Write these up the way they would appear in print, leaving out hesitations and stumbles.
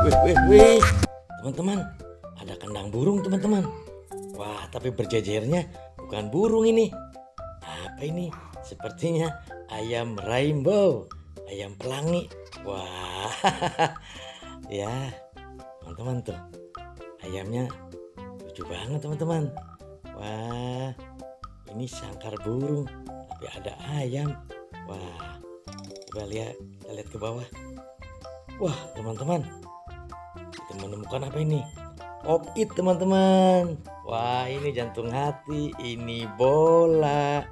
Wih, teman-teman, ada kandang burung teman-teman. Wah, tapi berjejernya bukan burung ini. Apa ini? Sepertinya ayam rainbow, ayam pelangi. Wah, ya, teman-teman tuh, ayamnya lucu banget teman-teman. Wah, ini sangkar burung, tapi ada ayam. Wah, coba kita lihat ke bawah. Wah, teman-teman, kita menemukan apa ini? Pop-it teman-teman. Wah, ini jantung hati, ini bola,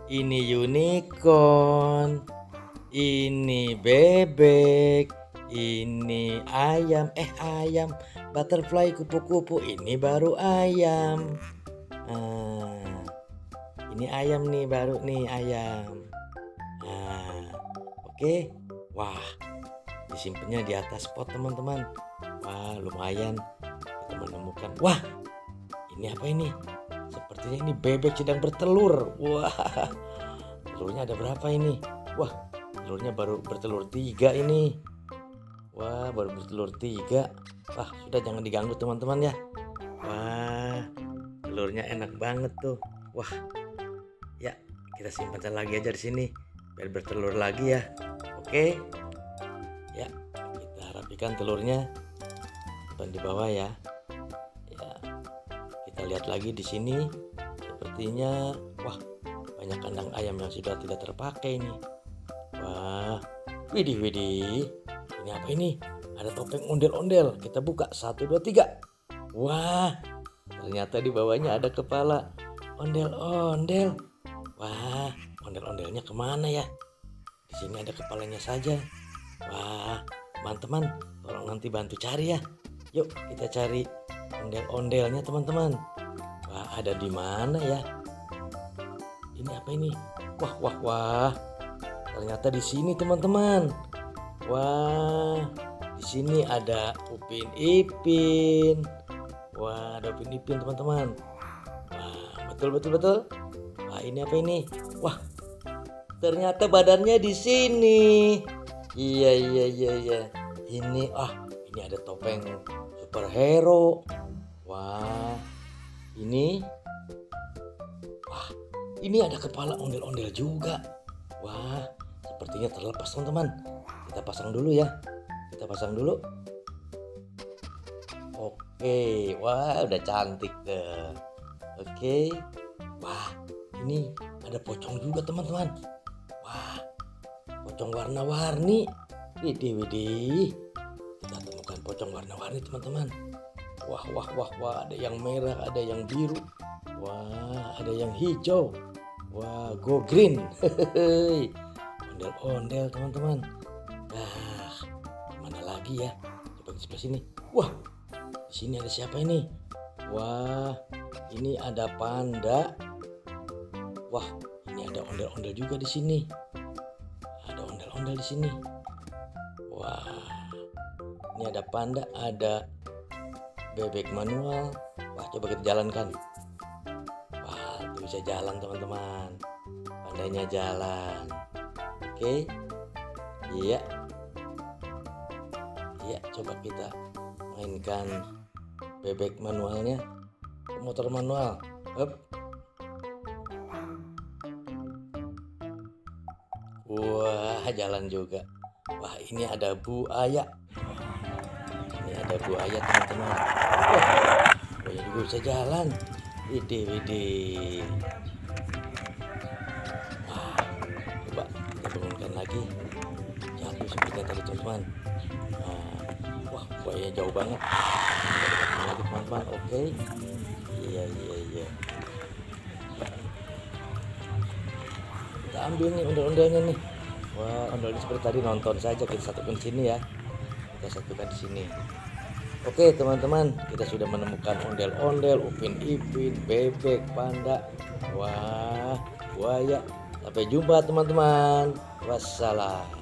ini unicorn, ini bebek, ini ayam, ayam butterfly kupu-kupu, ini baru ayam. Ini ayam nih, baru nih ayam. Oke. Wah, disimpannya di atas pot teman-teman. Wah, lumayan kita menemukan. Wah, ini apa ini? Sepertinya ini bebek sedang bertelur. Wah, telurnya ada berapa ini? Wah, telurnya baru bertelur 3 ini. Wah, baru bertelur 3. Wah, sudah jangan diganggu teman-teman ya. Wah, telurnya enak banget tuh. Wah, ya kita simpan lagi aja di sini biar bertelur lagi ya. Oke. Ya, kita rapikan telurnya di bawah ya. Ya, kita lihat lagi di sini. Sepertinya, wah, banyak kandang ayam yang sudah tidak terpakai nih. Wah, widih. Ini apa ini? Ada topeng ondel-ondel. Kita buka 1, 2, 3. Wah, ternyata di bawahnya ada kepala ondel-ondel. Wah, ondel-ondelnya kemana ya? Di sini ada kepalanya saja. Wah, teman-teman, tolong nanti bantu cari ya. Yuk kita cari ondel-ondelnya teman-teman. Wah, ada di mana ya? Ini apa ini? Wah. Ternyata di sini teman-teman. Wah, di sini ada Upin Ipin. Wah, ada Upin Ipin teman-teman. Wah, betul. Wah, ini apa ini? Wah, ternyata badannya di sini. Iya. Ini ada topeng superhero. Wah, ini ada kepala ondel-ondel juga. Wah, sepertinya terlepas teman-teman. Kita pasang dulu ya. Oke, wah udah cantik deh. Oke. Wah, ini ada pocong juga teman-teman. Wah, pocong warna-warni. Widih. Kita temukan pocong warna-warni teman-teman. Wah, ada yang merah, ada yang biru. Wah, ada yang hijau. Wah, go green. Ondel-ondel teman-teman. Nah, mana lagi ya? Coba di sebelah sini. Wah, di sini ada siapa ini? Wah, ini ada panda. Wah, ini ada ondel-ondel juga di sini. Wah, ini ada panda, ada bebek manual. Wah, coba kita jalankan. Wah, itu bisa jalan teman-teman. Pandanya jalan. Oke. Iya, coba kita mainkan bebek manualnya. Motor manual. Up. Wah, jalan juga. Wah, ini ada buaya. Teman-teman. Wah, buaya juga bisa jalan. Widih. Wah, coba kita bangunkan lagi. Jatuh seperti tadi teman-teman. Wah, buaya jauh banget. Lagi teman-teman. Oke. Iya. Kita ambil nih ondel-ondelnya nih. Wah, ondel seperti tadi nonton saja, kita satukan di sini ya. Oke teman-teman, kita sudah menemukan ondel-ondel, Upin Ipin, bebek, panda. Wah, buaya. Sampai jumpa teman-teman. Wassalam.